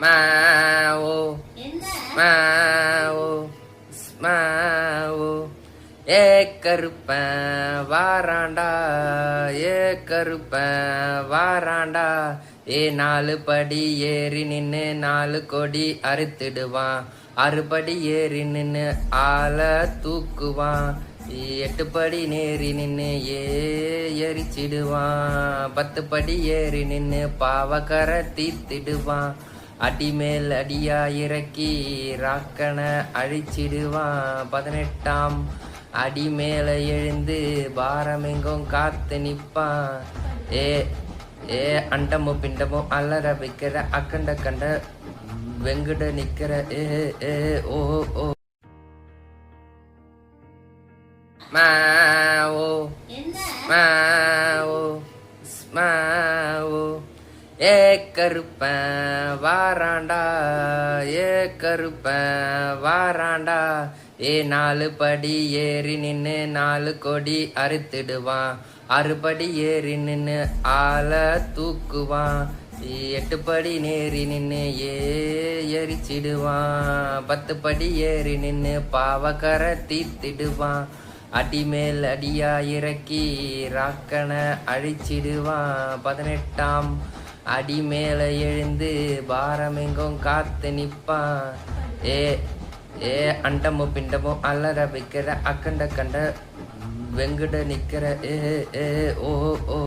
மாவோ மாவோ மாவோ ஏ கருப்பன் வாராண்டா ஏ கருப்பன் வாராண்டா ஏ 4 படி ஏறி நின்னு 4 கொடி அறுத்திடுவான் 6 படி ஏறி நின்னு ஆளை தூக்குவான் 8 படி நேரி நின்னு எரிச்சிடுவான் 10 படி ஏறி நின்னு பாவக்கரை தீத்திடுவான் அடி மேல் அடியா இறக்கி ராக்கன அழிச்சிடுவான் 18ஆம் அடி மேல எழுந்து பாரமெங்கும் காத்து நிப்பான் ஏ ஏ அண்டமும் பிண்டமும் அலற வைக்கிற அக்கண்ட கண்ட வெங்கட நிக்கிற ஏ ஏ ஓ ஓ மாவோ மாவோ மாவோ ஏ கருப்பன் வாராண்டா ஏ கருப்பன் வாராண்டா ஏ 4 படி ஏறி நின்னு 4 கொடி அறுத்திடுவான் 6 படி ஏறி நின்னு ஆளை தூக்குவான் 8 படி நேரி நின்னு எரிச்சிடுவான் 10 படி ஏறி நின்னு பாவக்கரை தீத்திடுவான் அடி மேல் அடியா இறக்கி ராக்கன அழிச்சிடுவான் 18ஆம் அடி மேல எழுந்து பாரமெங்கும் காத்து நிப்பான் ஏ ஏ அண்டமும் பிண்டமும் அலற வைக்கிற அக்கண்ட கண்ட வெங்கட நிக்கிற ஏ ஏ ஓ ஓ